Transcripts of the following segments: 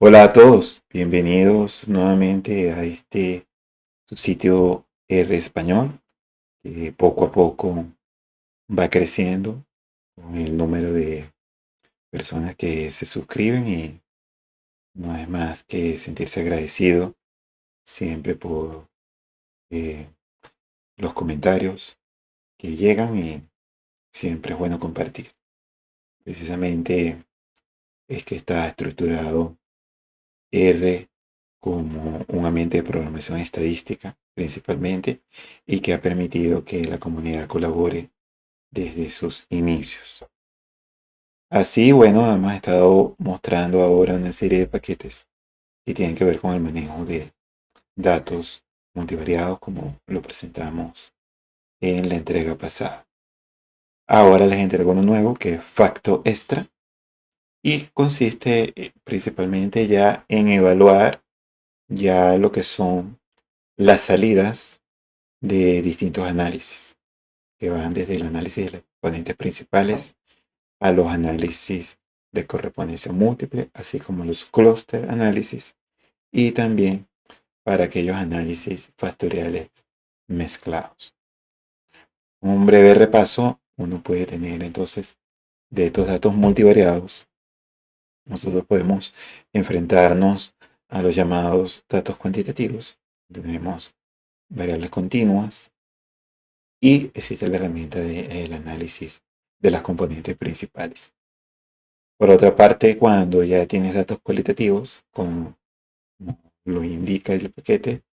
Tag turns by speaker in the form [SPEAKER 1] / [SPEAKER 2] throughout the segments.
[SPEAKER 1] Hola a todos, bienvenidos nuevamente a este su sitio R Español, que poco a poco va creciendo con el número de personas que se suscriben y no es más que sentirse agradecido siempre por eh, los comentarios que llegan y siempre es bueno compartir. Precisamente es que está estructurado R como un ambiente de programación estadística principalmente y que ha permitido que la comunidad colabore desde sus inicios. Así, bueno, hemos estado mostrando ahora una serie de paquetes que tienen que ver con el manejo de datos multivariados como lo presentamos en la entrega pasada. Ahora les entrego uno nuevo que es Facto Extra y consiste principalmente ya en evaluar ya lo que son las salidas de distintos análisis, que van desde el análisis de los componentes principales a los análisis de correspondencia múltiple, así como los clúster análisis, y también para aquellos análisis factoriales mezclados. Un breve repaso, uno puede tener entonces de estos datos multivariados, nosotros podemos enfrentarnos a los llamados datos cuantitativos. Tenemos variables continuas, y existe la herramienta del análisis de las componentes principales. Por otra parte, cuando ya tienes datos cualitativos, como lo indica el paquete,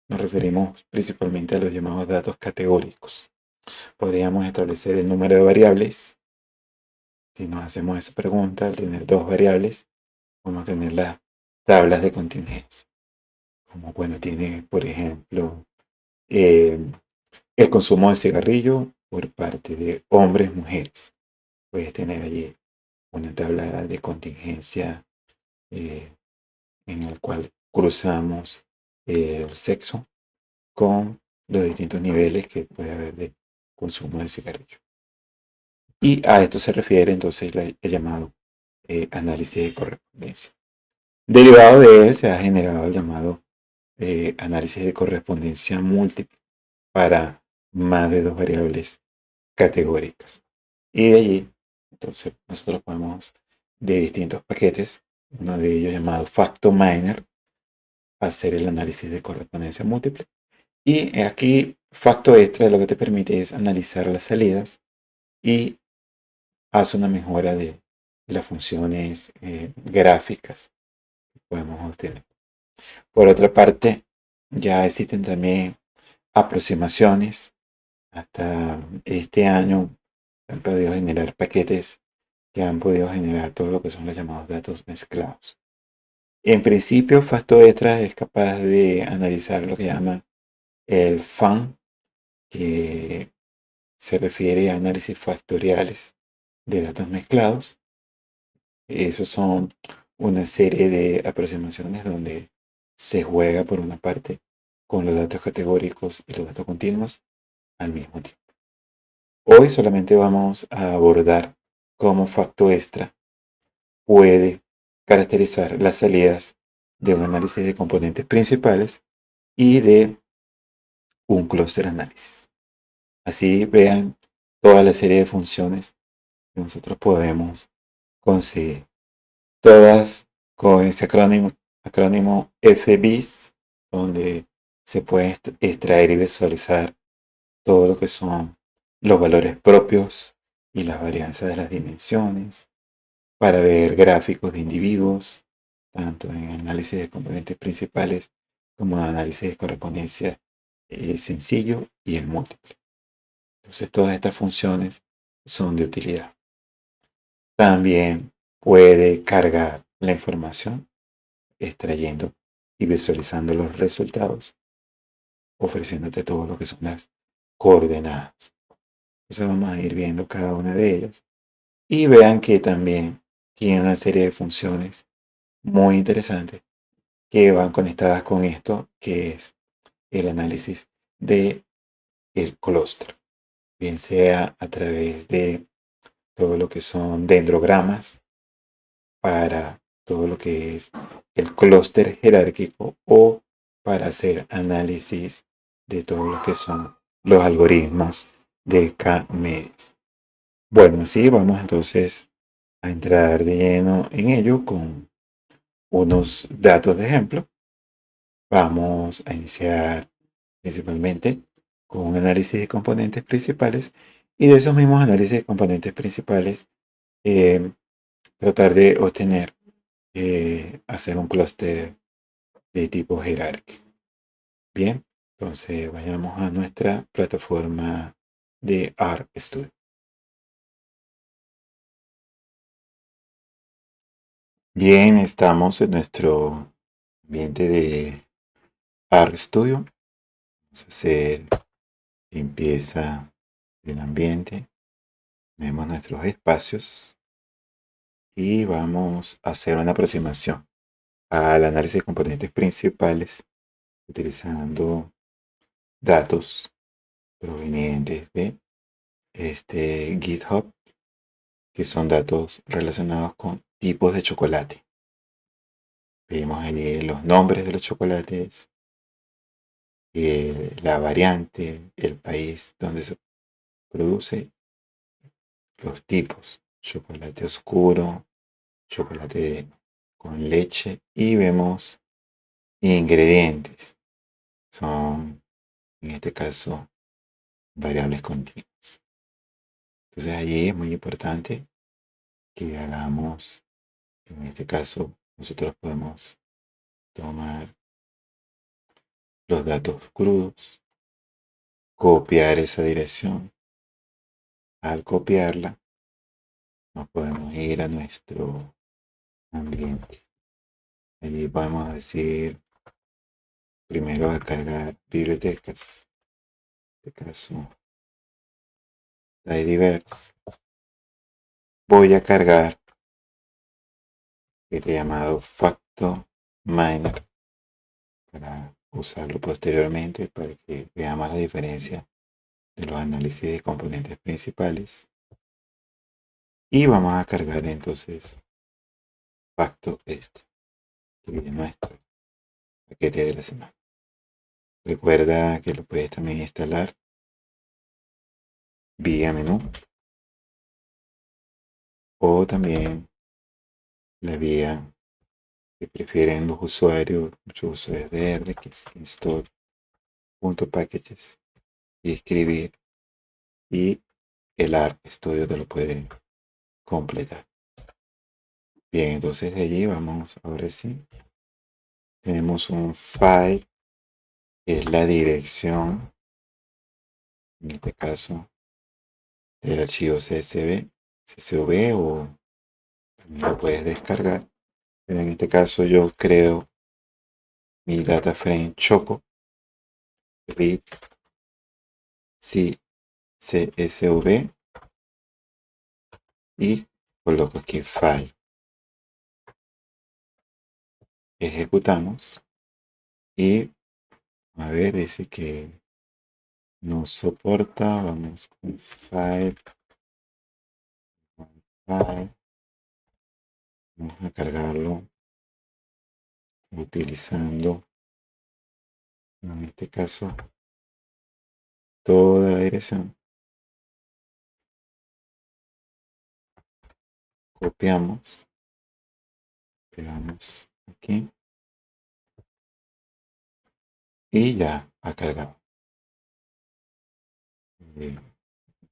[SPEAKER 1] nos referimos principalmente a los llamados datos categóricos. Podríamos establecer el número de variables. Si nos hacemos esa pregunta, al tener dos variables, vamos a tener las tablas de contingencia. Como cuando tiene, por ejemplo, eh, el consumo de cigarrillo por parte de hombres, mujeres. Puedes tener allí una tabla de contingencia eh, en el cual cruzamos el sexo con los distintos niveles que puede haber de consumo de cigarrillo. Y a esto se refiere entonces el llamado análisis de correspondencia. Derivado de él se ha generado el llamado análisis de correspondencia múltiple para más de dos variables categóricas. Y de allí, entonces, nosotros podemos, de distintos paquetes, uno de ellos llamado FactoMiner, hacer el análisis de correspondencia múltiple. Y aquí, Facto Extra lo que te permite es analizar las salidas y hace una mejora de las funciones gráficas que podemos obtener. Por otra parte, ya existen también aproximaciones. Hasta este año han podido generar paquetes que han podido generar todo lo que son los llamados datos mezclados. En principio, Facto Extra es capaz de analizar lo que llama el FAN, que se refiere a análisis factoriales de datos mezclados. Esos son una serie de aproximaciones donde se juega por una parte con los datos categóricos y los datos continuos al mismo tiempo. Hoy solamente vamos a abordar cómo Facto Extra puede caracterizar las salidas de un análisis de componentes principales y de un clúster análisis. Así vean toda la serie de funciones que nosotros podemos conseguir. Todas con ese acrónimo FBIS, donde se puede extraer y visualizar todo lo que son los valores propios y las varianzas de las dimensiones, para ver gráficos de individuos, tanto en análisis de componentes principales como en análisis de correspondencia sencillo y el múltiple. Entonces todas estas funciones son de utilidad. También puede cargar la información extrayendo y visualizando los resultados, ofreciéndote todo lo que son las coordenadas. Entonces vamos a ir viendo cada una de ellas y vean que también tiene una serie de funciones muy interesantes que van conectadas con esto, que es el análisis de el clúster, bien sea a través de todo lo que son dendrogramas para todo lo que es el clúster jerárquico o para hacer análisis de todo lo que son los algoritmos de K-medes. Bueno, sí, vamos entonces a entrar de lleno en ello con unos datos de ejemplo. Vamos a iniciar principalmente con un análisis de componentes principales y de esos mismos análisis de componentes principales tratar de obtener, hacer un clúster de tipo jerárquico. Bien, entonces vayamos a nuestra plataforma de RStudio. Bien, estamos en nuestro ambiente de RStudio. Vamos a hacer limpieza del ambiente. Tenemos nuestros espacios y vamos a hacer una aproximación al análisis de componentes principales utilizando datos provenientes de GitHub, que son datos relacionados con tipos de chocolate. Vemos ahí los nombres de los chocolates, la variante, el país donde se produce, los tipos, chocolate oscuro, chocolate con leche, y vemos ingredientes. Son, en este caso, variables continuas. Entonces allí es muy importante que hagamos, en este caso, nosotros podemos tomar los datos crudos, copiar esa dirección. Al copiarla, nos podemos ir a nuestro ambiente. Allí podemos decir, primero descargar bibliotecas. En este caso, Tidyverse. Voy a cargar este llamado FactoMiner para usarlo posteriormente para que veamos la diferencia de los análisis de componentes principales. Y vamos a cargar entonces Facto que es nuestro paquete de la semana. Recuerda que lo puedes también instalar vía menú o también la vía que prefieren los usuarios, muchos usuarios de R, que es install.packages, y escribir, y el RStudio te lo puede completar. Bien, entonces de allí vamos, ahora sí, tenemos un file, que es la dirección, en este caso, del archivo CSV o también lo puedes descargar. Pero en este caso yo creo mi data frame choco read CSV y coloco aquí file. Ejecutamos y a ver, dice que no soporta. Vamos con file. Vamos a cargarlo utilizando, en este caso, toda la dirección. Copiamos, pegamos aquí y ya ha cargado.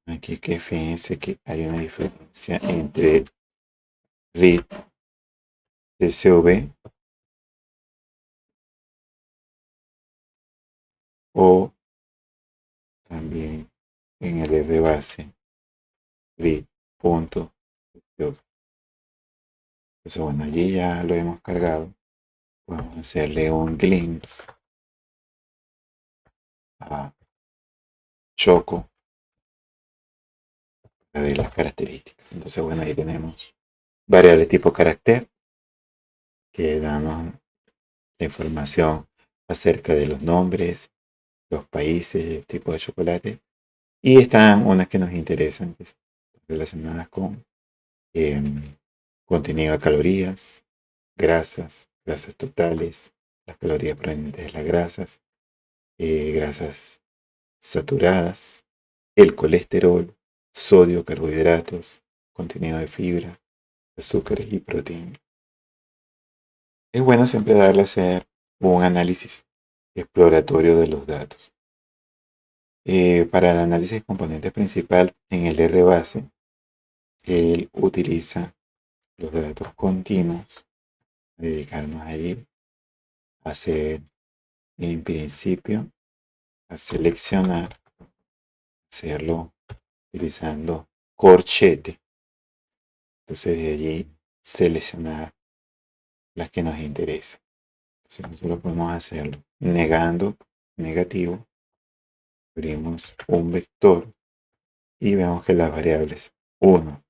[SPEAKER 1] Aquí que fíjense que hay una diferencia entre read CSV o también en el R base read.csv. Entonces, bueno, allí ya lo hemos cargado. Vamos a hacerle un glimpse a Choco para ver las características. Entonces, bueno, ahí tenemos variables tipo carácter que dan la información acerca de los nombres, los países, el tipo de chocolate. Y están unas que nos interesan, que son relacionadas con contenido de calorías, grasas, grasas totales, las calorías provenientes de las grasas, grasas saturadas, el colesterol, sodio, carbohidratos, contenido de fibra, azúcares y proteínas. Es bueno siempre darle a hacer un análisis exploratorio de los datos. Para el análisis de componente principal en el R base, él utiliza los datos continuos, dedicarnos ahí a hacer, en principio, a seleccionar, hacerlo utilizando corchete. Entonces de allí seleccionar las que nos interesan. Entonces nosotros podemos hacerlo negando, negativo, abrimos un vector y vemos que las variables 1,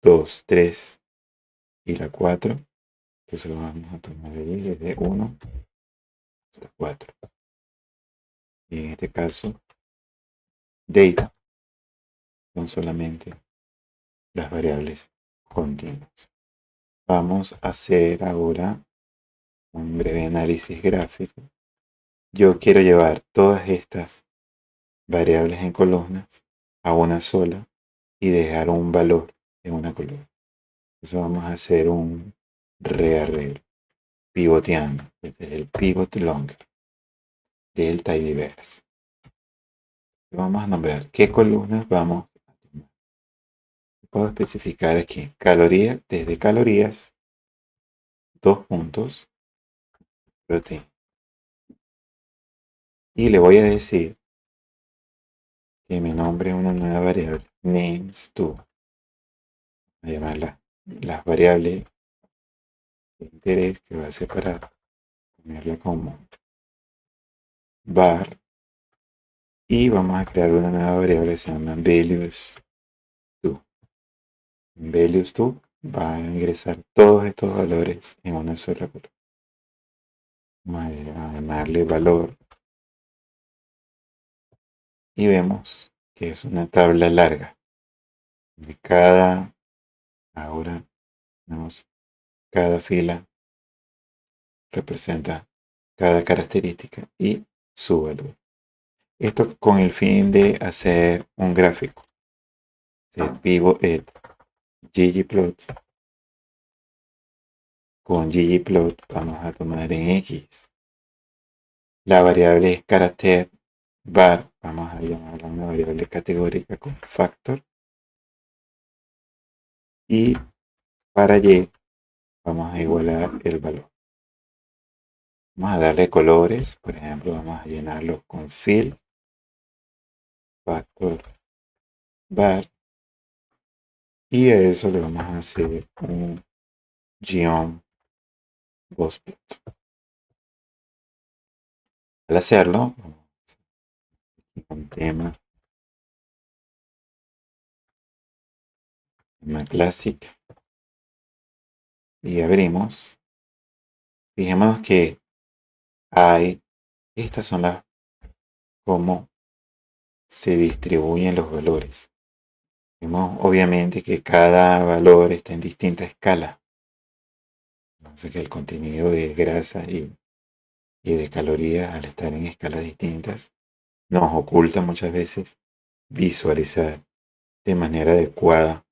[SPEAKER 1] 2, 3 y la 4, entonces lo vamos a tomar de allí desde 1 hasta 4. Y en este caso, data son solamente las variables continuas. Vamos a hacer ahora un breve análisis gráfico. Yo quiero llevar todas estas variables en columnas a una sola y dejar un valor en una columna. Entonces vamos a hacer un rearreglo, pivoteando desde el pivot longer del tidyverse. Vamos a nombrar qué columnas vamos a tomar. Puedo especificar aquí calorías, desde calorías, 2 puntos, proteína. Y le voy a decir que me nombre una nueva variable, names2. Voy a llamarla las variables de interés que va a separar, ponerla como var, y vamos a crear una nueva variable que se llama values2. En values2 va a ingresar todos estos valores en una sola columna. Vamos a llamarle valor y vemos que es una tabla larga de ahora tenemos cada fila representa cada característica y su valor. Esto con el fin de hacer un gráfico. Pivot ggplot. Con ggplot vamos a tomar en x la variable es carácter var, vamos a llamarla una variable categórica con factor, y para y vamos a igualar el valor. Vamos a darle colores, por ejemplo, vamos a llenarlo con fill, factor, var, y a eso le vamos a hacer un geom gospel. Al hacerlo, un tema classic, y abrimos. Fijémonos que estas son las cómo se distribuyen los valores. Vemos obviamente que cada valor está en distinta escala. Entonces que el contenido de grasa y de calorías, al estar en escalas distintas, nos oculta muchas veces visualizar de manera adecuada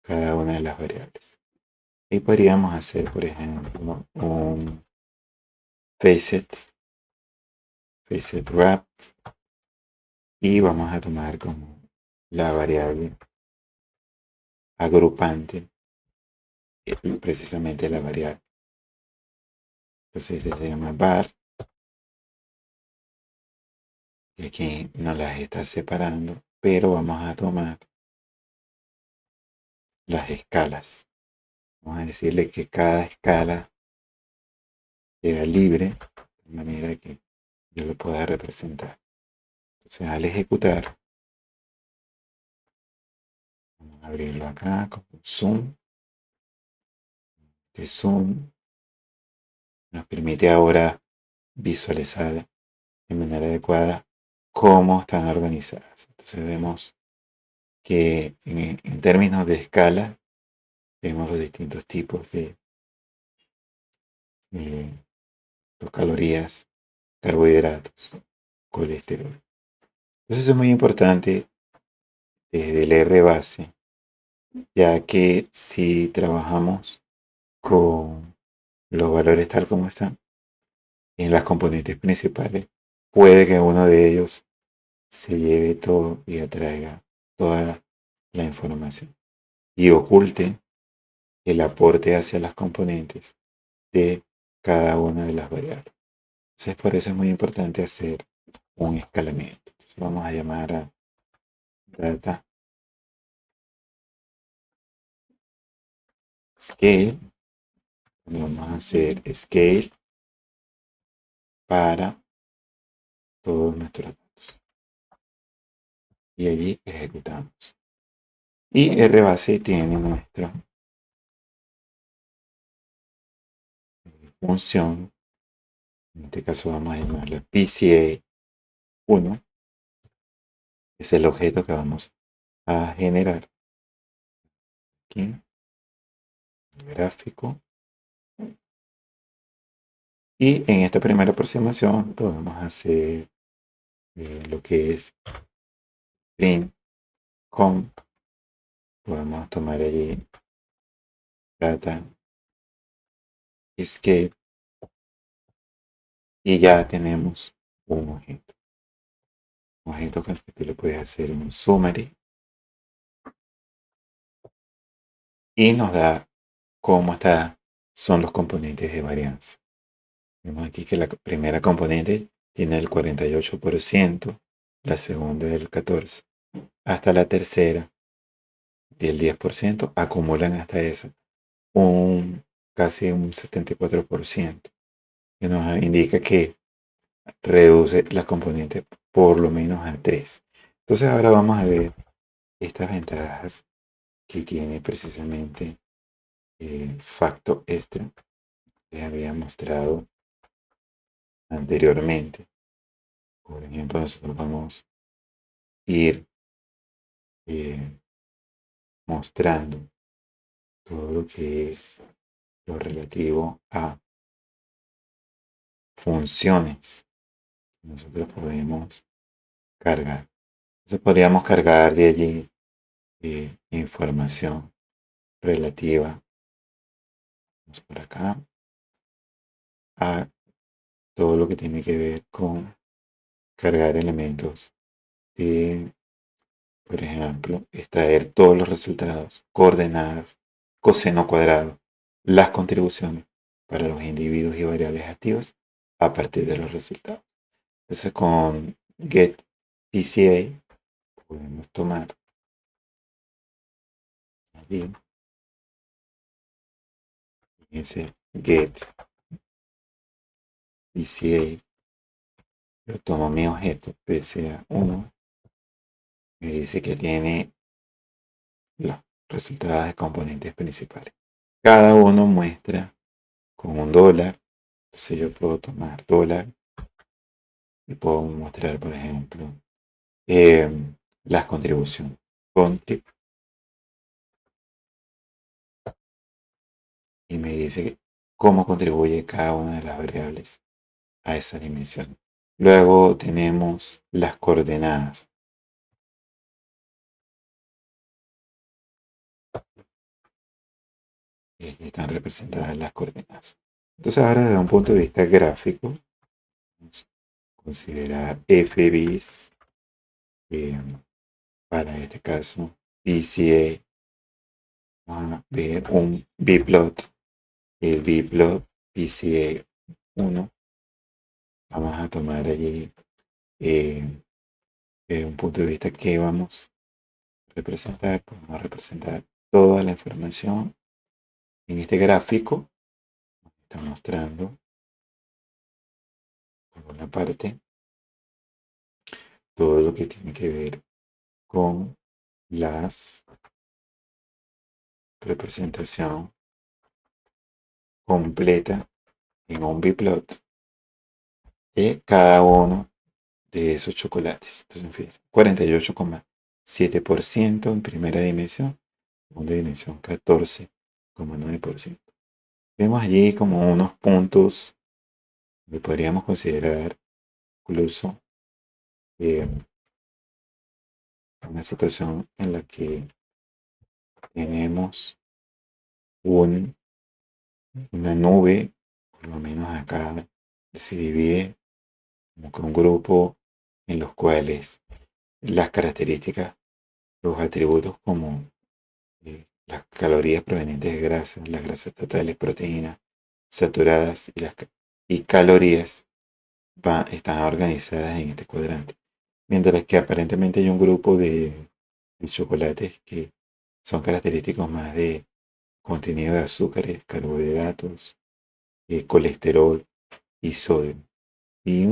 [SPEAKER 1] cada una de las variables. Y podríamos hacer, por ejemplo, un facet wrapped, y vamos a tomar como la variable agrupante precisamente la variable. Entonces se llama var, y aquí nos las está separando, pero vamos a tomar las escalas. Vamos a decirle que cada escala queda libre, de manera que yo lo pueda representar. Entonces al ejecutar, vamos a abrirlo acá con zoom. Este zoom nos permite ahora visualizar de manera adecuada cómo están organizadas. Entonces vemos que en términos de escala vemos los distintos tipos de Los calorías, carbohidratos, colesterol. Entonces es muy importante desde el R base, ya que si trabajamos con los valores tal como están en las componentes principales, puede que uno de ellos se lleve todo y atraiga toda la información y oculte el aporte hacia las componentes de cada una de las variables. Entonces por eso es muy importante hacer un escalamiento. Entonces, vamos a llamar a data scale. Vamos a hacer scale para todos nuestros datos. Y allí ejecutamos. Y RBase tiene nuestra función. En este caso vamos a llamarla PCA1. Es el objeto que vamos a generar. Aquí, gráfico. Y en esta primera aproximación podemos hacer lo que es print com. Podemos tomar allí data escape y ya tenemos un objeto. Un objeto con el que tú le puedes hacer un summary y nos da cómo son los componentes de varianza. Vemos aquí que la primera componente tiene el 48%, la segunda del 14%, hasta la tercera del 10%, acumulan hasta esa casi un 74%, que nos indica que reduce las componentes por lo menos a 3. Entonces ahora vamos a ver estas ventajas que tiene precisamente el facto extra que había mostrado anteriormente. Por ejemplo, nosotros vamos a ir mostrando todo lo que es lo relativo a funciones que nosotros podemos cargar. Entonces podríamos cargar de allí información relativa, vamos por acá, a todo lo que tiene que ver con cargar elementos de, por ejemplo, extraer todos los resultados, coordenadas, coseno cuadrado, las contribuciones para los individuos y variables activas a partir de los resultados. Entonces con get PCA podemos tomar allí ese get PCA, yo tomo mi objeto PCA1, me dice que tiene los resultados de componentes principales. Cada uno muestra con un dólar. Entonces yo puedo tomar dólar y puedo mostrar, por ejemplo, las contribuciones. Contrib, y me dice cómo contribuye cada una de las variables a esa dimensión. Luego tenemos las coordenadas. Y aquí están representadas las coordenadas. Entonces ahora desde un punto de vista gráfico, vamos a considerar FBIS, para este caso PCA. Vamos a ver un biplot, el biplot PCA1. Vamos a tomar allí un punto de vista que vamos a representar. Vamos a representar toda la información en este gráfico. Está mostrando por una parte todo lo que tiene que ver con las representación completa en un biplot de cada uno de esos chocolates. Entonces, en fin, 48,7% en primera dimensión, segunda dimensión 14,9%. Vemos allí como unos puntos que podríamos considerar incluso eh, una situación en la que tenemos un, una nube, por lo menos acá se divide como que un grupo en los cuales las características, los atributos como las calorías provenientes de grasas, las grasas totales, proteínas saturadas y calorías están organizadas en este cuadrante. Mientras que aparentemente hay un grupo de chocolates que son característicos más de contenido de azúcares, carbohidratos, colesterol y sodio. Y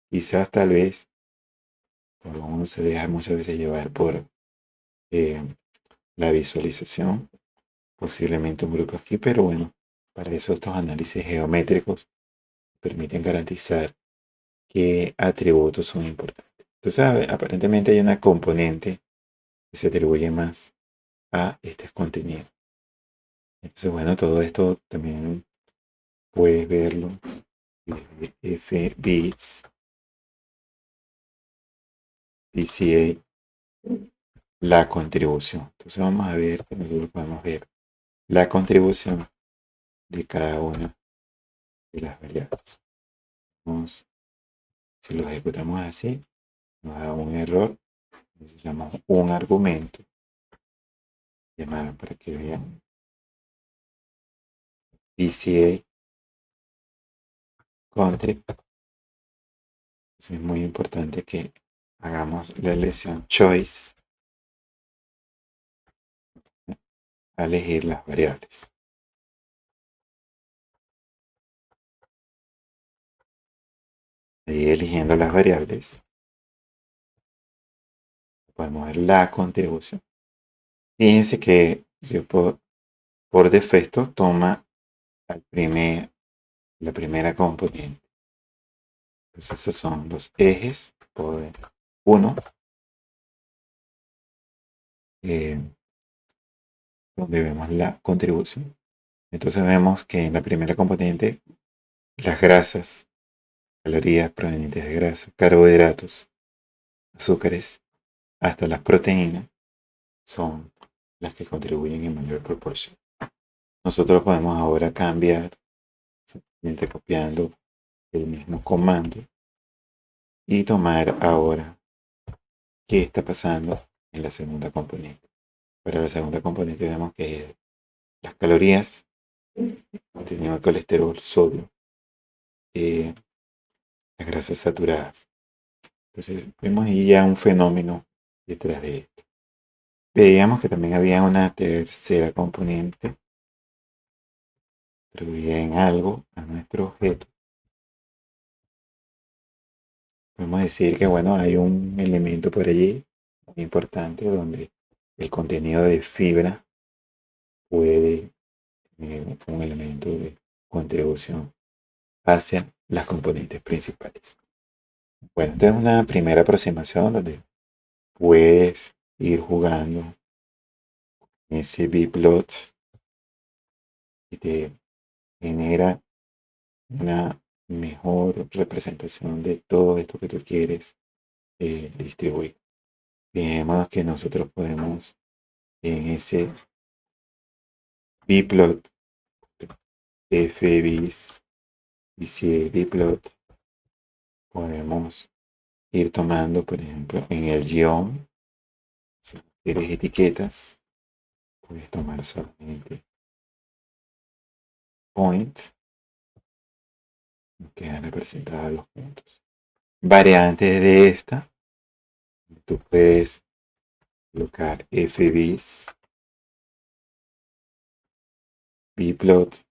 [SPEAKER 1] quizás tal vez uno se deja muchas veces llevar por eh, la visualización, posiblemente un grupo aquí, pero bueno, para eso estos análisis geométricos permiten garantizar qué atributos son importantes. Entonces, aparentemente hay una componente que se atribuye más a este contenido. Entonces, bueno, todo esto también puedes verlo desde F bits, PCA, la contribución. Entonces, vamos a ver que nosotros podemos ver la contribución de cada una de las variables. Vamos, si lo ejecutamos así, nos da un error. Necesitamos un argumento llamado para que vean PCA country. Entonces es muy importante que hagamos la elección choice a elegir las variables. Ahí eligiendo las variables, podemos ver la contribución. Fíjense que yo por defecto toma la primera componente. Entonces esos son los ejes por 1, donde vemos la contribución. Entonces vemos que en la primera componente las grasas, calorías provenientes de grasa, carbohidratos, azúcares, hasta las proteínas son las que contribuyen en mayor proporción. Nosotros podemos ahora cambiar, simplemente copiando el mismo comando y tomar ahora qué está pasando en la segunda componente. Para la segunda componente vemos que las calorías, contenido de colesterol, sodio, las grasas saturadas. Entonces vemos ahí ya un fenómeno detrás de esto. Veíamos que también había una tercera componente, atribuida en algo a nuestro objeto. Podemos decir que bueno, hay un elemento por allí muy importante donde el contenido de fibra puede tener un elemento de contribución hacia las componentes principales. Bueno, esta es una primera aproximación donde puedes ir jugando ese biplot y te genera una mejor representación de todo esto que tú quieres distribuir. Fijémonos que nosotros podemos en ese biplot, fbis y si biplot, podemos ir tomando, por ejemplo, en el guión, si quieres etiquetas, puedes tomar solamente point, quedan representados los puntos. Variantes de esta, tú puedes colocar fbis, bplot,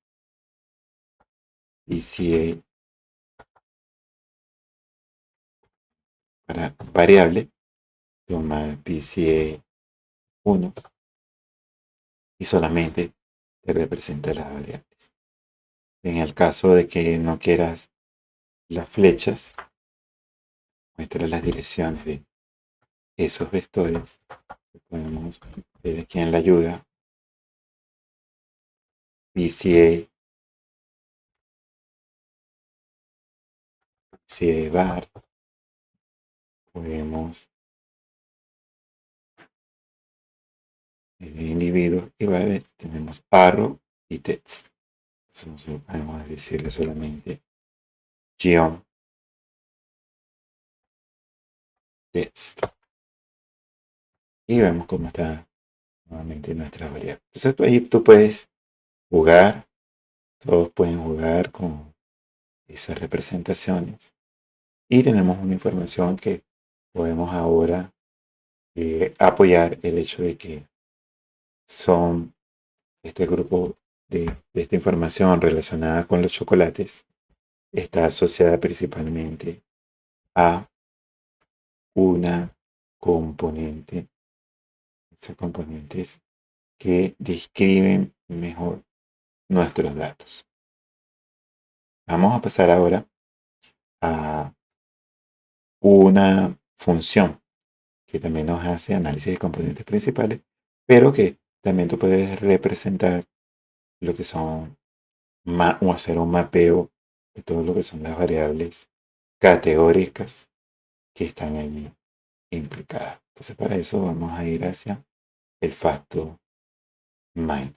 [SPEAKER 1] bca para variable, tomar bca 1 y solamente te representa las variables. En el caso de que no quieras las flechas, muestra las direcciones de esos vectores. Podemos ver aquí en la ayuda PCA bar, podemos individuos y bares, tenemos arrow y text. Entonces podemos decirle solamente guión text. Y vemos cómo está nuevamente nuestra variable. Entonces ahí tú puedes jugar, todos pueden jugar con esas representaciones. Y tenemos una información que podemos ahora apoyar el hecho de que son este grupo de esta información relacionada con los chocolates está asociada principalmente a una componente, esas componentes que describen mejor nuestros datos. Vamos a pasar ahora a una función que también nos hace análisis de componentes principales, pero que también tú puedes representar lo que son o hacer un mapeo de todo lo que son las variables categóricas que están allí implicadas. Entonces para eso vamos a ir hacia el factor minor.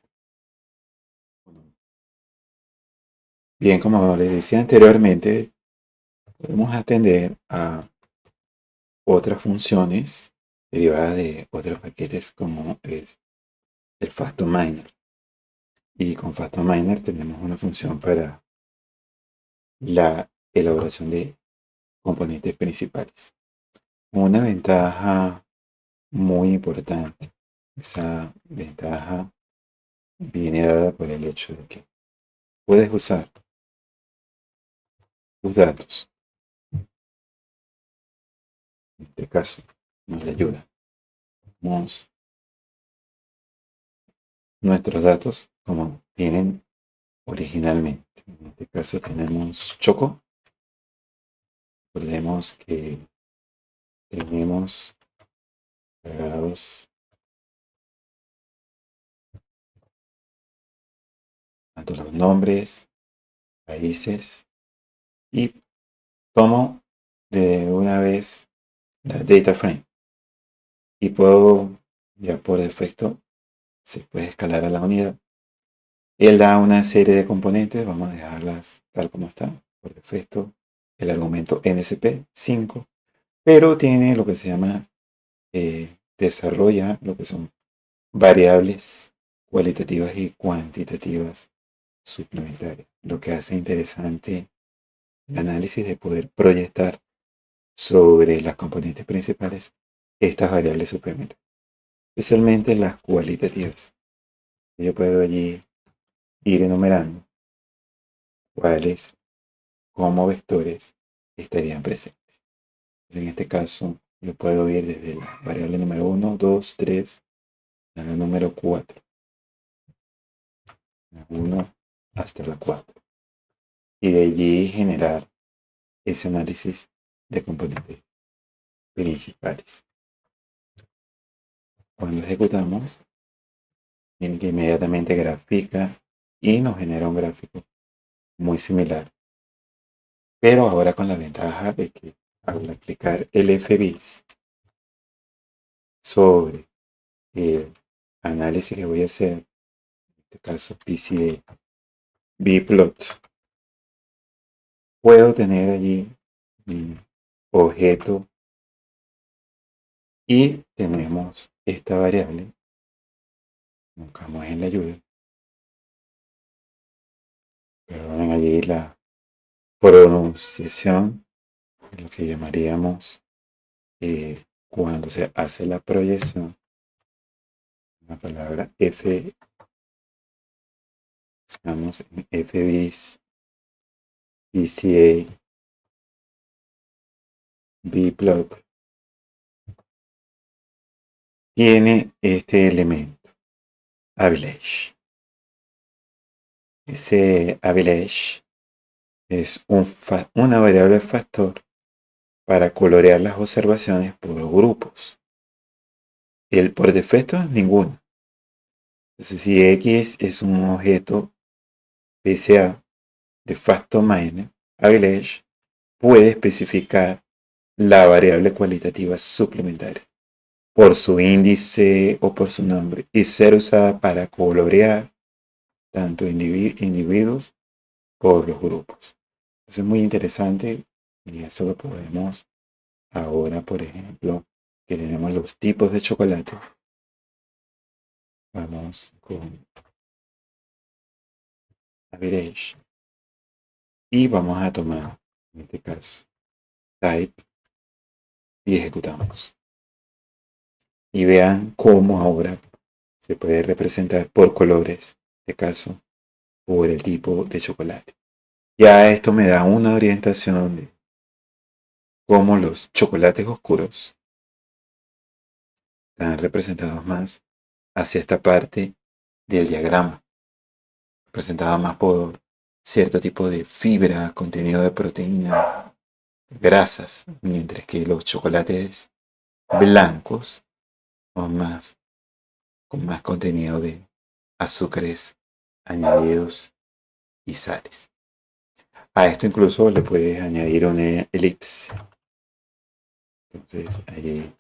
[SPEAKER 1] Bien, como les decía anteriormente, podemos atender a otras funciones derivadas de otros paquetes como es el factor minor. Y con factor minor tenemos una función para la elaboración de componentes principales. Una ventaja muy importante. Esa ventaja viene dada por el hecho de que puedes usar tus datos. En este caso, nos ayuda. Tenemos nuestros datos como vienen originalmente. En este caso tenemos Choco. Recordemos que tenemos cargados tanto los nombres, países y tomo de una vez la data frame y puedo ya por defecto se puede escalar a la unidad. Él da una serie de componentes, vamos a dejarlas tal como están por defecto. El argumento NSP 5, pero tiene lo que se llama desarrolla lo que son variables cualitativas y cuantitativas suplementarias, lo que hace interesante el análisis de poder proyectar sobre las componentes principales estas variables suplementarias, especialmente las cualitativas. Yo puedo allí ir enumerando cuáles como vectores estarían presentes. En este caso, yo puedo ir desde la variable número 1, 2, 3, a la número 4. La 1 hasta la 4. Y de allí generar ese análisis de componentes principales. Cuando ejecutamos, tiene que inmediatamente grafica y nos genera un gráfico muy similar. Pero ahora con la ventaja de que al aplicar el FBIS sobre el análisis que voy a hacer, en este caso PCA bplot, puedo tener allí mi objeto y tenemos esta variable. Buscamos en la ayuda. Perdonen allí la pronunciación, lo que llamaríamos cuando se hace la proyección, la palabra F, estamos en FBIS, PCA, bplot, tiene este elemento, average. Ese average es una variable factor para colorear las observaciones por grupos. El por defecto es ninguno. Entonces, si X es un objeto PSA de facto minor average puede especificar la variable cualitativa suplementaria por su índice o por su nombre y ser usada para colorear tanto individuos por los grupos. Eso es muy interesante y eso lo podemos ahora, por ejemplo, que tenemos los tipos de chocolate. Vamos con average y vamos a tomar, en este caso, type y ejecutamos. Y vean cómo ahora se puede representar por colores, en este caso, por el tipo de chocolate. Ya esto me da una orientación de cómo los chocolates oscuros están representados más hacia esta parte del diagrama, representada más por cierto tipo de fibra, contenido de proteína, grasas, mientras que los chocolates blancos son más con más contenido de azúcares añadidos y sales. A esto incluso le puedes añadir una elipse. Entonces ahí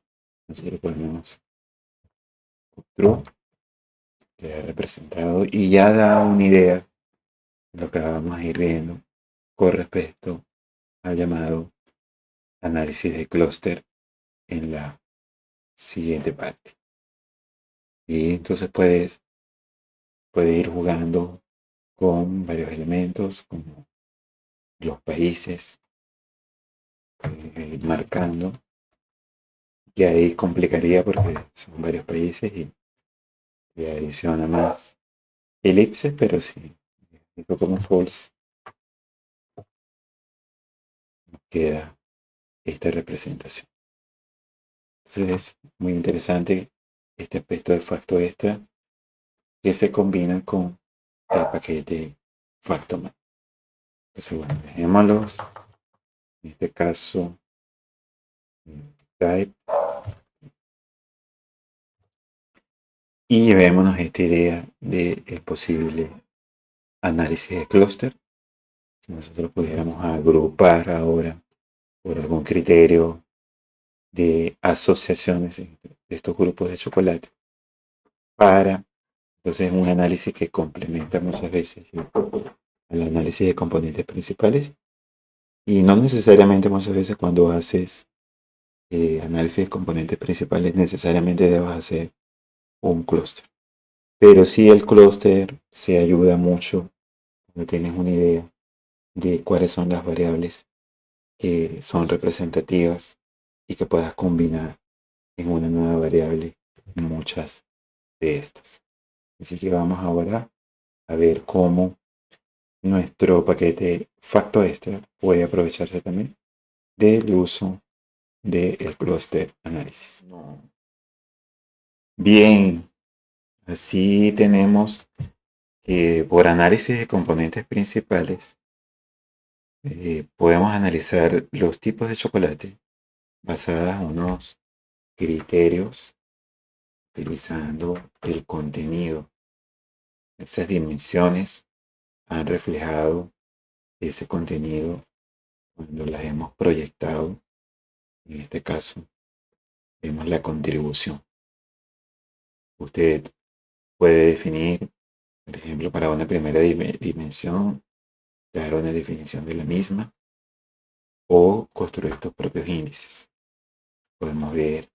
[SPEAKER 1] nosotros ponemos true, queda representado y ya da una idea de lo que vamos a ir viendo con respecto al llamado análisis de clúster en la siguiente parte. Y entonces puedes ir jugando con varios elementos como los países, marcando, y ahí complicaría porque son varios países y adiciona más elipses, pero si esto como false, nos queda esta representación. Entonces es muy interesante este aspecto de facto extra que se combina con el paquete factomat. Entonces bueno, dejémoslos, en este caso type, y llevémonos esta idea del posible análisis de clúster. Si nosotros pudiéramos agrupar ahora por algún criterio de asociaciones entre estos grupos de chocolate para entonces un análisis que complementa muchas veces, ¿sí?, al análisis de componentes principales y no necesariamente muchas veces cuando haces análisis de componentes principales necesariamente debas hacer un clúster, pero sí el clúster se ayuda mucho cuando tienes una idea de cuáles son las variables que son representativas y que puedas combinar en una nueva variable muchas de estas. Así que vamos ahora a ver cómo nuestro paquete facto extra puede aprovecharse también del uso del clúster análisis. Bien, así tenemos que por análisis de componentes principales podemos analizar los tipos de chocolate basados en unos criterios utilizando el contenido. Esas dimensiones han reflejado ese contenido cuando las hemos proyectado. En este caso, vemos la contribución. Usted puede definir, por ejemplo, para una primera dimensión, dar una definición de la misma o construir tus propios índices. Podemos ver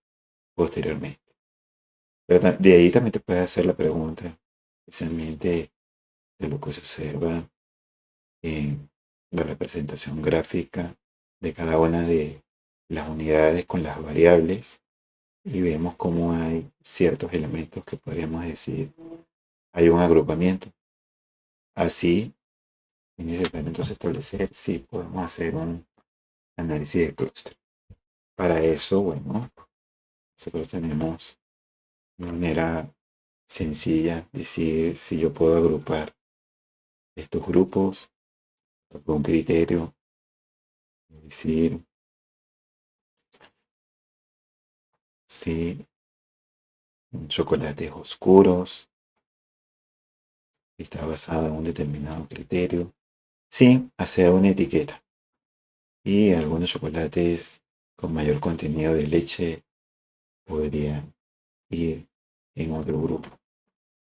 [SPEAKER 1] posteriormente. Pero de ahí también te puedes hacer la pregunta, especialmente de lo que se observa en la representación gráfica de cada una de las unidades con las variables y vemos cómo hay ciertos elementos que podríamos decir hay un agrupamiento. Así es necesario entonces establecer si podemos hacer un análisis de clúster. Para eso, bueno, nosotros tenemos una manera sencilla de decir si yo puedo agrupar estos grupos con un criterio, es decir, si chocolates oscuros está basado en un determinado criterio, sin hacer una etiqueta. Y algunos chocolates con mayor contenido de leche podrían ir en otro grupo.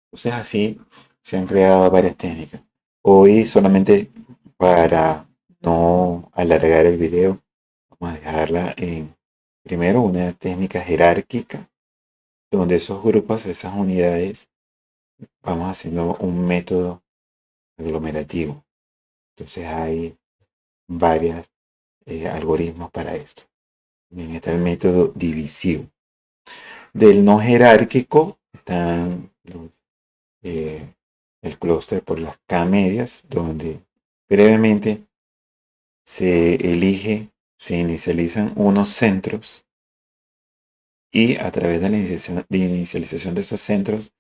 [SPEAKER 1] Entonces así se han creado varias técnicas. Hoy solamente para no alargar el video, vamos a dejarla en primero una técnica jerárquica, donde esos grupos, esas unidades, vamos haciendo un método aglomerativo. Entonces hay varios algoritmos para esto. También está el método divisivo. Del no jerárquico están eh, el clúster por las K medias, donde brevemente se inicializan unos centros y a través de la inicialización de esos centros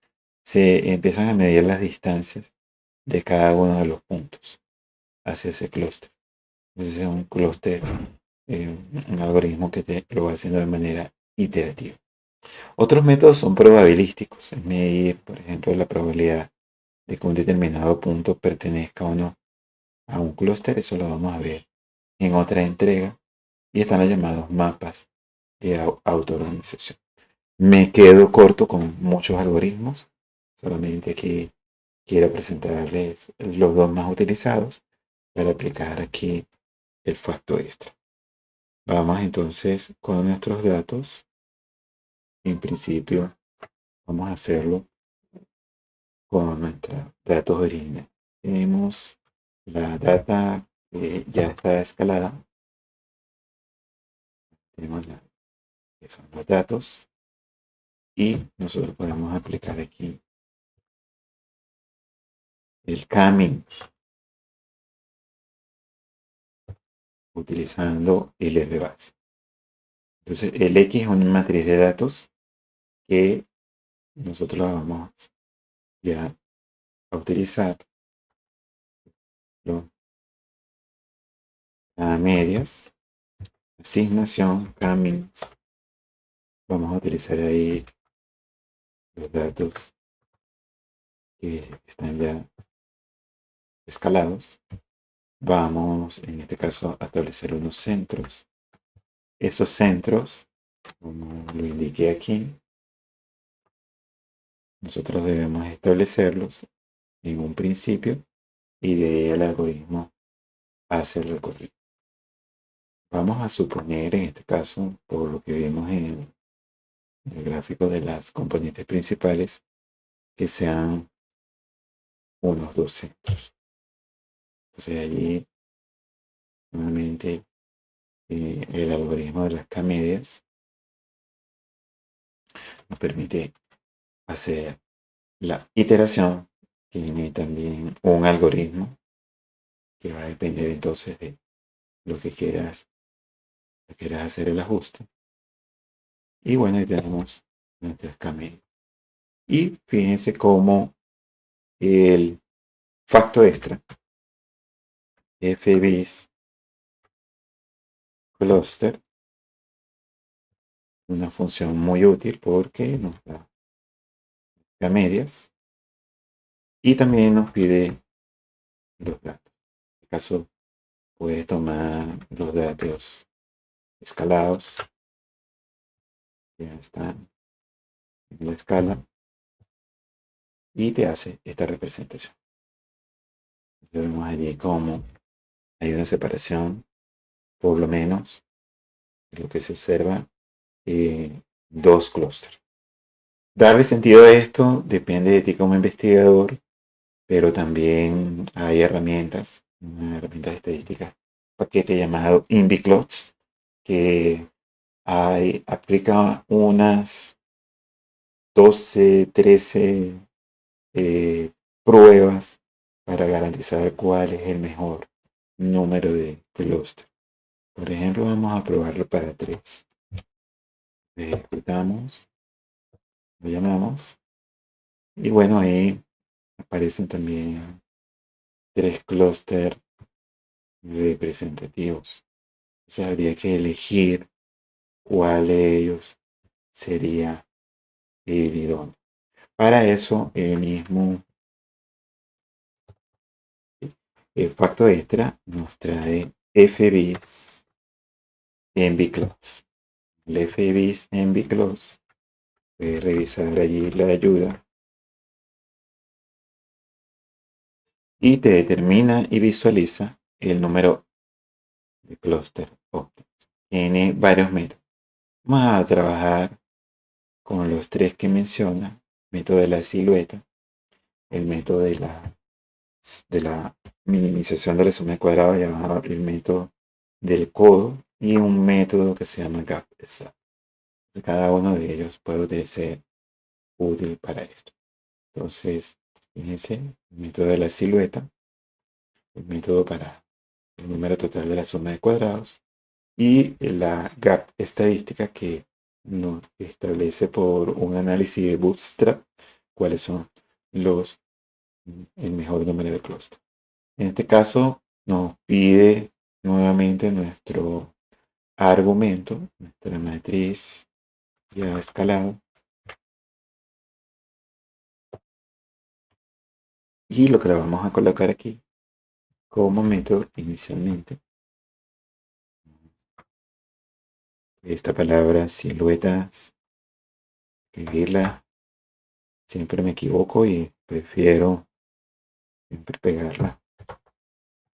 [SPEAKER 1] se empiezan a medir las distancias de cada uno de los puntos hacia ese clúster. Entonces es un clúster, un algoritmo que lo va haciendo de manera iterativa. Otros métodos son probabilísticos, es medir, por ejemplo, la probabilidad de que un determinado punto pertenezca o no a un clúster. Eso lo vamos a ver en otra entrega. Y están los llamados mapas de autoorganización. Me quedo corto con muchos algoritmos. Solamente aquí quiero presentarles los dos más utilizados para aplicar aquí el facto extra. Vamos entonces con nuestros datos. En principio vamos a hacerlo con nuestros datos originales. Tenemos la data que ya está escalada. Tenemos que son los datos. Y nosotros podemos aplicar aquí el K-means utilizando el R base. Entonces el X es una matriz de datos que nosotros la vamos ya a utilizar a medias, asignación, K-means. Vamos a utilizar ahí los datos que están ya escalados. Vamos, en este caso, a establecer unos centros. Esos centros, como lo indiqué aquí, nosotros debemos establecerlos en un principio y de ahí el algoritmo hace el recorrido. Vamos a suponer, en este caso, por lo que vimos en el gráfico de las componentes principales, que sean unos dos centros. Entonces allí, nuevamente, el algoritmo de las K-medias nos permite hacer la iteración. Tiene también un algoritmo que va a depender entonces de lo que quieras hacer el ajuste. Y bueno, ahí tenemos nuestras K-medias. Y fíjense cómo el facto extra, FBIS cluster, una función muy útil porque nos da medias y también nos pide los datos. En este caso, puedes tomar los datos escalados, ya están en la escala, y te hace esta representación. Entonces vemos allí cómo hay una separación, por lo menos, de lo que se observa, dos clústeres. Darle sentido a esto depende de ti como investigador, pero también hay herramientas, una herramienta estadísticas, paquete llamado InViclots, que aplica unas 12, 13 pruebas para garantizar cuál es el mejor número de clúster. Por ejemplo, vamos a probarlo para 3. Ejecutamos, lo llamamos, y bueno, ahí aparecen también 3 clústeres representativos. O sea, habría que elegir cuál de ellos sería el idóneo. Para eso, el mismo El factor extra nos trae FBIS en bclose. El FBIS en bclose, puedes revisar allí la ayuda y te determina y visualiza el número de clúster óptimos. Tiene varios métodos. Vamos a trabajar con los tres que menciona: método de la silueta, el método de la minimización de la suma de cuadrados, llamado el método del codo, y un método que se llama gap step. Cada uno de ellos puede ser útil para esto. Entonces, fíjense, el método de la silueta, el método para el número total de la suma de cuadrados, y la gap estadística, que nos establece por un análisis de Bootstrap cuáles son el mejor número de clúster. En este caso nos pide nuevamente nuestro argumento, nuestra matriz ya escalada, y lo que la vamos a colocar aquí como método inicialmente. Esta palabra siluetas, escribirla, siempre me equivoco y prefiero siempre pegarla.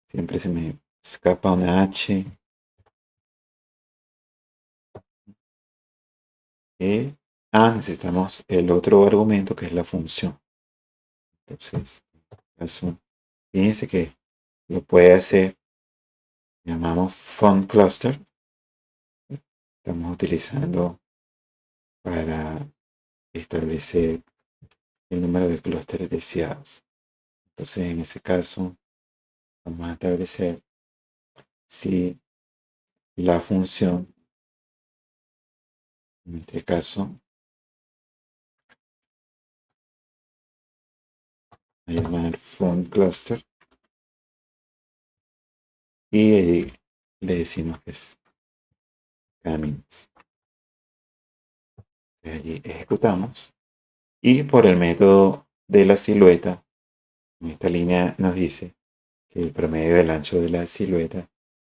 [SPEAKER 1] Siempre se me escapa una H. Necesitamos el otro argumento, que es la función. Entonces, fíjense que lo puede hacer. Llamamos font cluster. Estamos utilizando para establecer el número de clústeres deseados. Entonces, en ese caso, vamos a establecer si la función, en este caso, a llamar font cluster, y le decimos que es Camins. Allí ejecutamos, y por el método de la silueta, en esta línea nos dice que el promedio del ancho de la silueta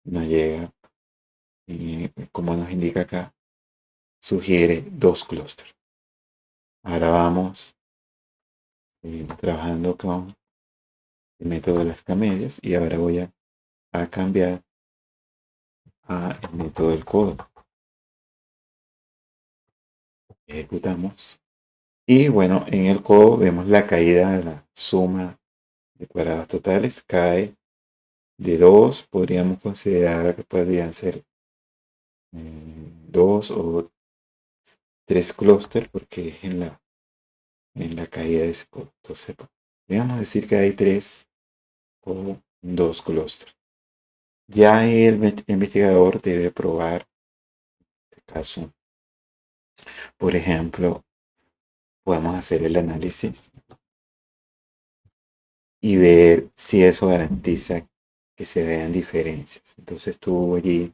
[SPEAKER 1] no llega, y como nos indica acá, sugiere 2 clústeres. Ahora vamos trabajando con el método de las camedias, y ahora voy a cambiar a el método del codo. Ejecutamos, y bueno, en el codo vemos la caída de la suma de cuadrados totales. Cae de 2, podríamos considerar que podrían ser 2 o 3 clústeres, porque es en la caída de ese codo. Entonces, podríamos decir que hay 3 o 2 clústeres. Ya el investigador debe probar, en este caso, por ejemplo, podemos hacer el análisis y ver si eso garantiza que se vean diferencias. Entonces tú allí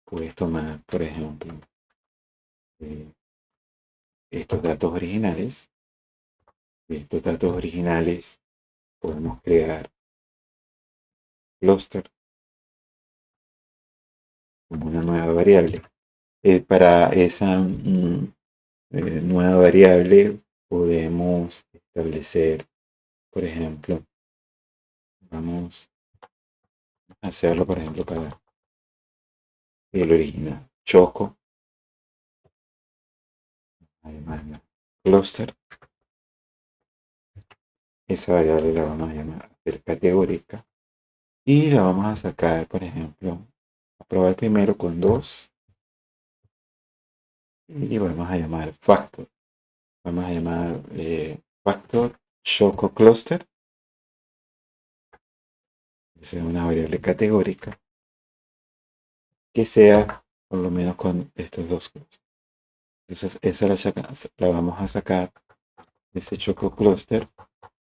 [SPEAKER 1] puedes tomar, por ejemplo, eh, estos datos originales. De estos datos originales podemos crear cluster como una nueva variable. Para esa nueva variable podemos establecer, por ejemplo, vamos a hacerlo, por ejemplo, para el original, Choco, además cluster. Esa variable la vamos a llamar categórica, y la vamos a sacar, por ejemplo, a probar primero con 2, y vamos a llamar factor. Vamos a llamar factor Choco cluster, que sea una variable categórica, que sea por lo menos con estos 2 clusters. Entonces esa la vamos a sacar. Ese Choco cluster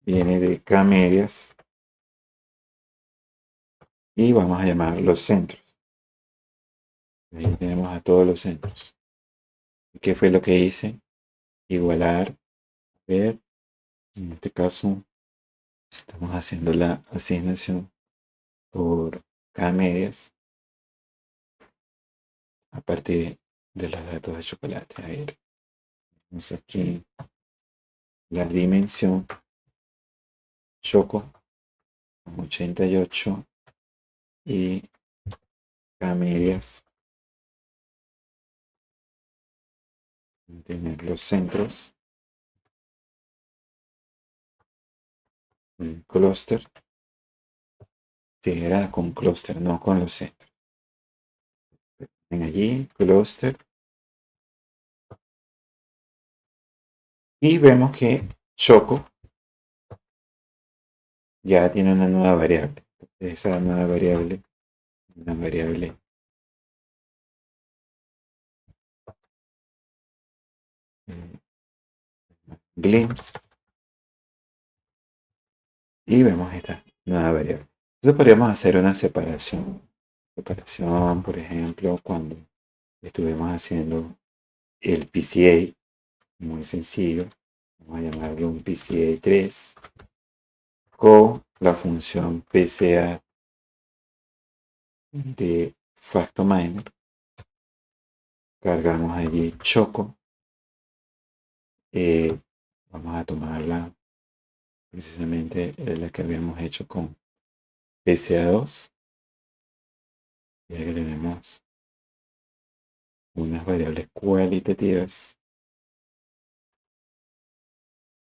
[SPEAKER 1] viene de K medias, y vamos a llamar los centros. Ahí tenemos a todos los centros. ¿Qué fue lo que hice? Igualar, ver, en este caso estamos haciendo la asignación por K medias a partir de los datos de chocolate. A ver, vamos aquí la dimensión Choco 88 y K medias. Tener los centros, un clúster. Sí, era con clúster, no con los centros. Ven allí, clúster. Y vemos que Choco ya tiene una nueva variable. Esa nueva variable, una variable glimpse. Y vemos esta nueva variable. Entonces podríamos hacer una separación. Separación, por ejemplo, cuando estuvimos haciendo el PCA, muy sencillo. Vamos a llamarlo un PCA 3 con la función PCA de FactoMiner. Cargamos allí Choco. Vamos a tomarla precisamente la que habíamos hecho con PCA2. Ya que tenemos unas variables cualitativas.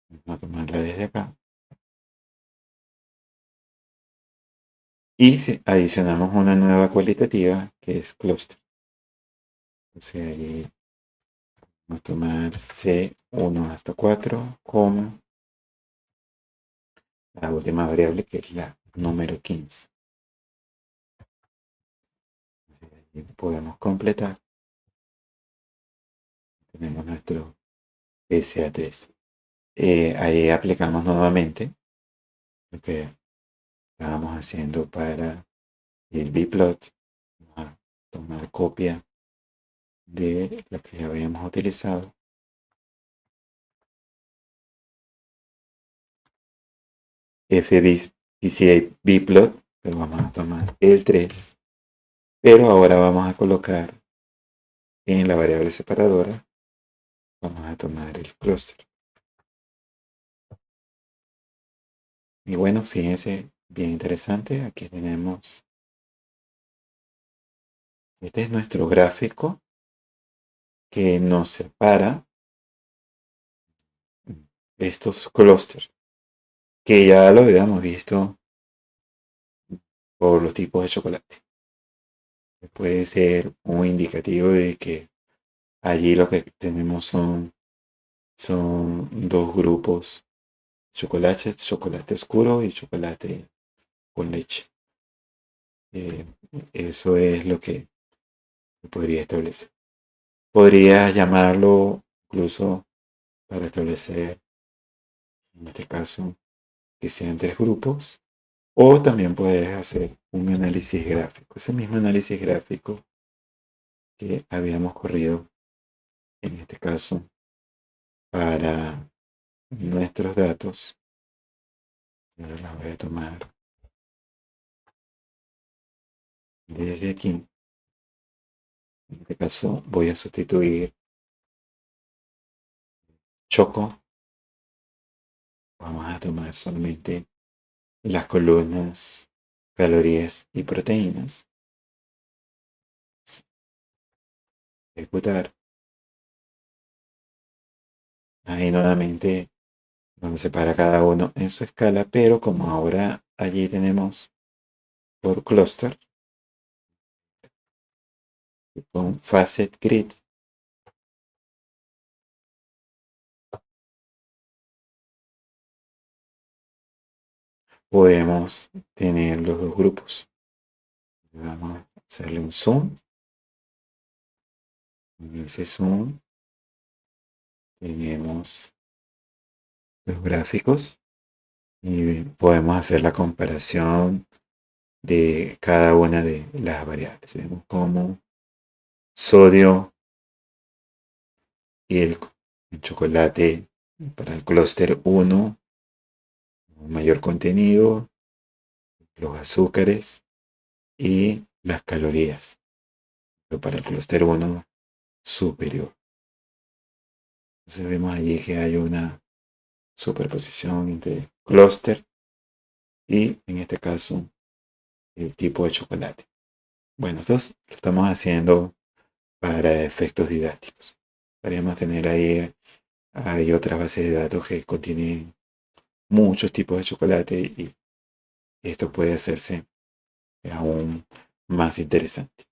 [SPEAKER 1] Vamos a tomarla desde acá. Y si adicionamos una nueva cualitativa que es cluster. Entonces ahí vamos a tomar C1 hasta 4 como la última variable que es la número 15. Ahí podemos completar. Tenemos nuestro SA3. Ahí aplicamos nuevamente lo que estábamos haciendo para el bplot. Vamos a tomar copia de lo que ya habíamos utilizado. FBCA bplot, pero vamos a tomar el 3. Pero ahora vamos a colocar en la variable separadora, vamos a tomar el cluster. Y bueno, fíjense, bien interesante. Aquí tenemos, este es nuestro gráfico que nos separa estos clústeres, que ya lo habíamos visto por los tipos de chocolate. Puede ser un indicativo de que allí lo que tenemos son dos grupos: chocolate oscuro y chocolate con leche. Eso es lo que podría establecer. Podría llamarlo incluso para establecer, en este caso, que sean tres grupos. O también puedes hacer un análisis gráfico. Ese mismo análisis gráfico que habíamos corrido, en este caso, para nuestros datos. Ahora la voy a tomar desde aquí. En este caso voy a sustituir Choco. Vamos a tomar solamente las columnas calorías y proteínas. Ejecutar. Ahí nuevamente nos separa cada uno en su escala, pero como ahora allí tenemos por clúster con facet grid, podemos tener los dos grupos. Vamos a hacerle un zoom. En ese zoom tenemos los gráficos y podemos hacer la comparación de cada una de las variables. Vemos como sodio y el chocolate para el clúster 1, mayor contenido, los azúcares y las calorías, pero para el clúster 1 superior. Entonces vemos allí que hay una superposición entre clúster y, en este caso, el tipo de chocolate. Bueno, esto lo estamos haciendo para efectos didácticos. Podríamos tener ahí, hay otras bases de datos que contienen muchos tipos de chocolate y esto puede hacerse aún más interesante.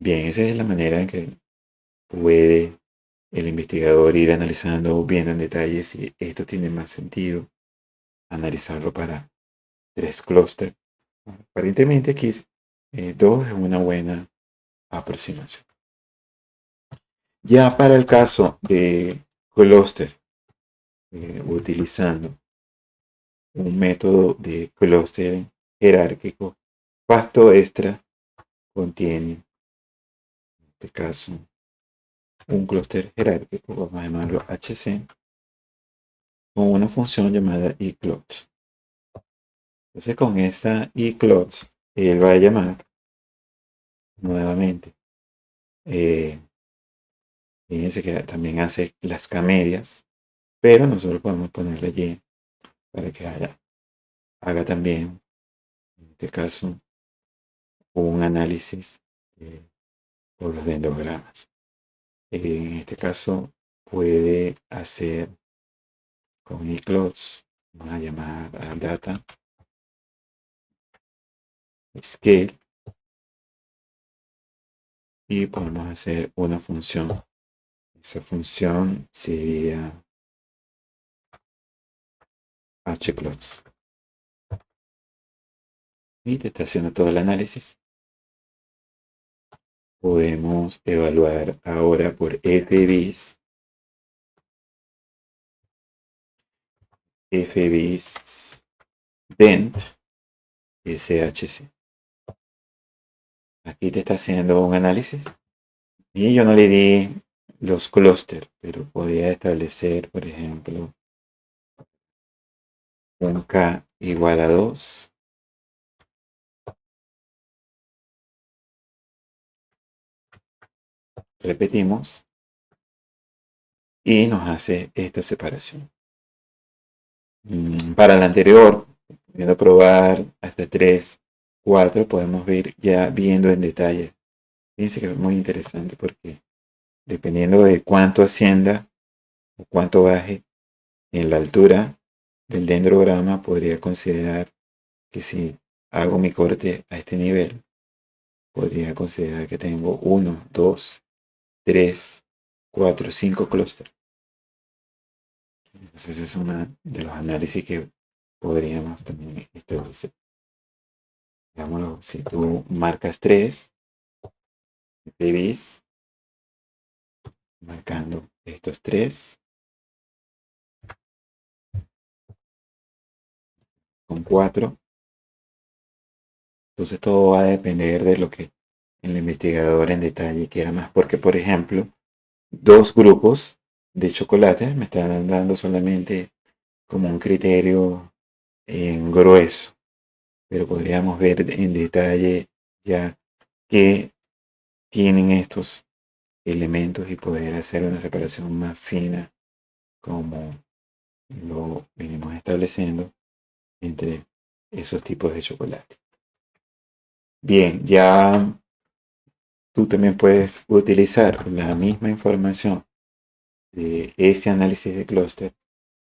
[SPEAKER 1] Bien, esa es la manera en que puede el investigador ir analizando, viendo en detalle si esto tiene más sentido, analizarlo para 3 clústeres. Aparentemente aquí 2 es una buena aproximación. Ya para el caso de clúster, utilizando un método de clúster jerárquico, Pasto Extra contiene, en este caso, un clúster jerárquico, vamos a llamarlo HC, con una función llamada eClutz. Entonces con esta eClutz, él va a llamar nuevamente. Fíjense que también hace las K-medias, pero nosotros podemos ponerle allí para que haga también, en este caso, un análisis por los dendrogramas. En este caso puede hacer con eClutz, vamos a llamar a data scale y podemos hacer una función. Esa función sería hclutz y te está haciendo todo el análisis. Podemos evaluar ahora por fbis dent shc. Aquí te está haciendo un análisis y yo no le di los clústeres, pero podría establecer, por ejemplo, un k igual a 2. Repetimos y nos hace esta separación. Para la anterior, pudiendo probar hasta 3, 4, podemos ver ya viendo en detalle. Fíjense que es muy interesante porque dependiendo de cuánto ascienda o cuánto baje en la altura del dendrograma, podría considerar que si hago mi corte a este nivel, podría considerar que tengo 1, 2, 3, 4, 5 clústeres. Entonces es uno de los análisis que podríamos también establecer. Digámoslo, si tú marcas 3, debes marcando estos 3 con 4. Entonces todo va a depender de lo que el investigador en detalle quiera más. Porque, por ejemplo, 2 grupos de chocolate me están dando solamente como un criterio en grueso. Pero podríamos ver en detalle ya qué tienen estos elementos y poder hacer una separación más fina como lo venimos estableciendo entre esos tipos de chocolate. Bien, ya tú también puedes utilizar la misma información de ese análisis de clúster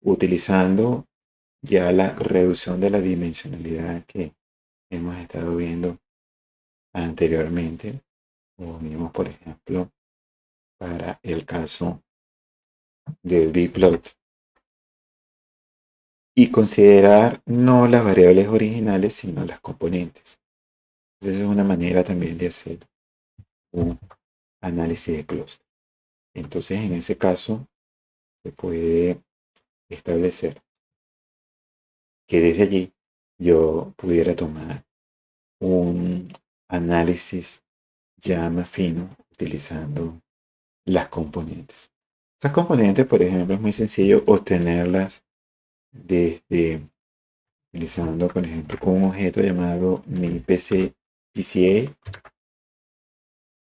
[SPEAKER 1] utilizando ya la reducción de la dimensionalidad que hemos estado viendo anteriormente, o vimos por ejemplo para el caso del bplot, y considerar no las variables originales sino las componentes. Entonces es una manera también de hacer un análisis de clúster. Entonces en ese caso se puede establecer que desde allí yo pudiera tomar un análisis ya más fino utilizando las componentes. Esas componentes, por ejemplo, es muy sencillo obtenerlas desde utilizando, por ejemplo, un objeto llamado mi PC PCA,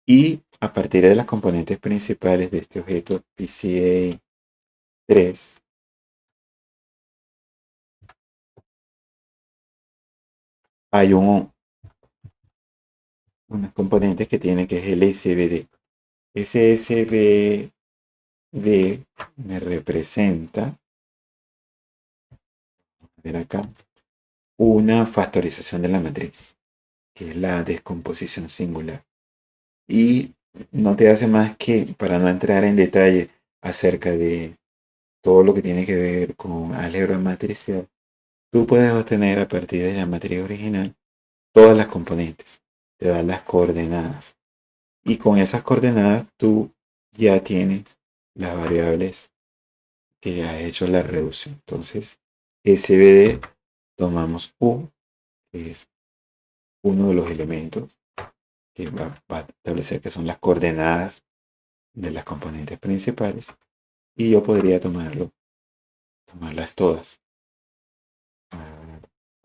[SPEAKER 1] y a partir de las componentes principales de este objeto PCA3, hay unas componentes que tiene, que es el SVD. Ese SVD me representa, a ver acá, una factorización de la matriz, que es la descomposición singular. Y no te hace más que, para no entrar en detalle acerca de todo lo que tiene que ver con álgebra matricial, tú puedes obtener a partir de la matriz original todas las componentes, te dan las coordenadas. Y con esas coordenadas tú ya tienes las variables que ha hecho la reducción. Entonces, SVD, tomamos U, que es uno de los elementos que va a establecer que son las coordenadas de las componentes principales, y yo podría tomarlas todas.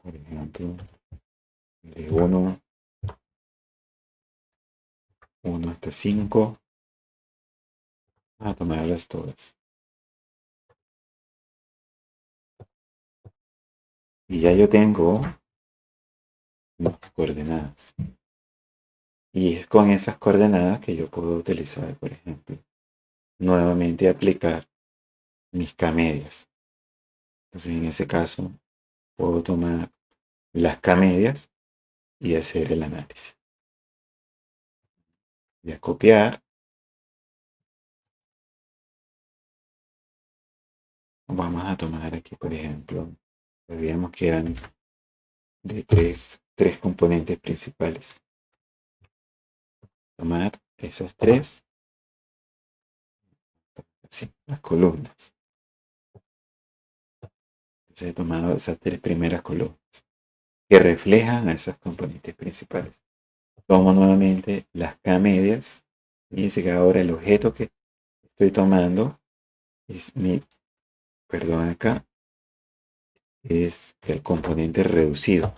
[SPEAKER 1] Por ejemplo, de 1 hasta 5, a tomarlas todas. Y ya yo tengo las coordenadas. Y es con esas coordenadas que yo puedo utilizar, por ejemplo, nuevamente aplicar mis K-medias. Entonces, en ese caso, puedo tomar las K-medias y hacer el análisis. Voy a copiar. Vamos a tomar aquí, por ejemplo, sabíamos que eran de tres componentes principales. Tomar esas tres, sí, las columnas. Entonces he tomado esas tres primeras columnas que reflejan a esas componentes principales. Tomo nuevamente las K medias. Fíjense que ahora el objeto que estoy tomando es perdón, acá es el componente reducido.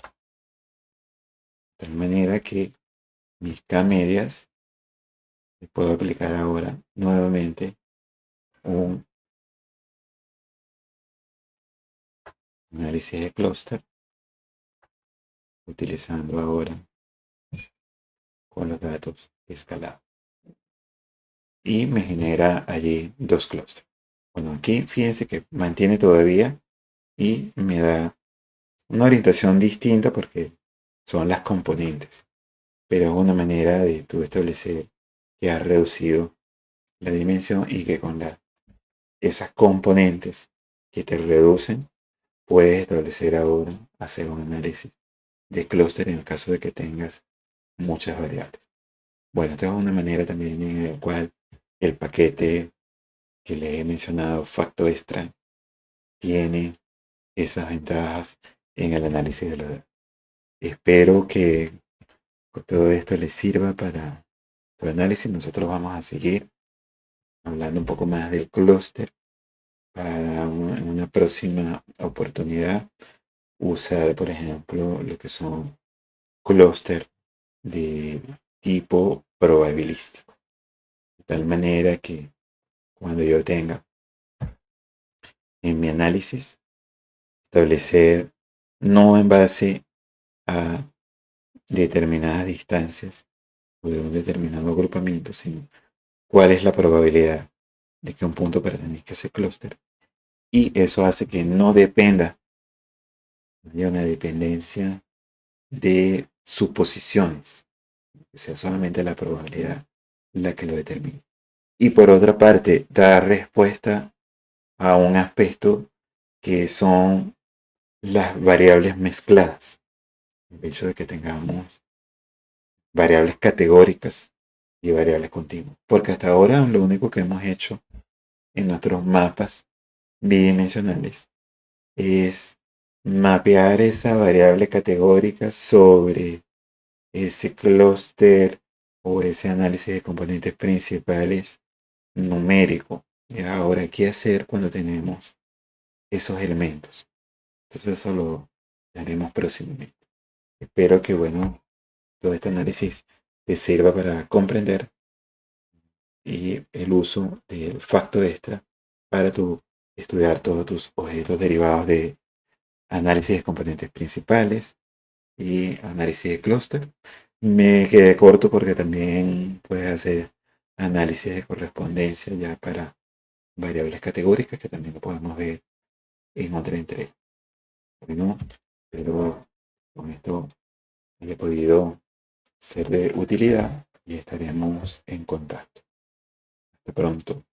[SPEAKER 1] De tal manera que mis K medias, puedo aplicar ahora nuevamente un análisis de clúster, utilizando ahora con los datos escalados. Y me genera allí dos clústeres. Bueno, aquí fíjense que mantiene todavía y me da una orientación distinta porque son las componentes. Pero es una manera de tú establecer que has reducido la dimensión y que con esas componentes que te reducen, puedes establecer ahora, hacer un análisis de clúster en el caso de que tengas muchas variables. Bueno, esta es una manera también en la cual el paquete que le he mencionado, FactoExtract, tiene esas ventajas en el análisis de los datos. Espero que todo esto les sirva para tu análisis. Nosotros vamos a seguir hablando un poco más del clúster para en una próxima oportunidad. Usar, por ejemplo, lo que son clúster de tipo probabilístico. De tal manera que cuando yo tenga en mi análisis, establecer no en base a determinadas distancias o de un determinado agrupamiento, sino cuál es la probabilidad de que un punto pertenezca a ese clúster. Y eso hace que no dependa de una dependencia de suposiciones, que sea solamente la probabilidad la que lo determine. Y por otra parte, da respuesta a un aspecto que son las variables mezcladas. El hecho de que tengamos variables categóricas y variables continuas. Porque hasta ahora lo único que hemos hecho en nuestros mapas bidimensionales es mapear esa variable categórica sobre ese clúster o ese análisis de componentes principales numérico. Y ahora, ¿qué hacer cuando tenemos esos elementos? Entonces eso lo haremos próximamente. Espero que, bueno, todo este análisis te sirva para comprender y el uso del facto extra para tu estudiar todos tus objetos derivados de análisis de componentes principales y análisis de clúster. Me quedé corto porque también puedes hacer análisis de correspondencia ya para variables categóricas, que también lo podemos ver en otra entrega. Bueno, pero con esto haya podido ser de utilidad y estaremos en contacto. Hasta pronto.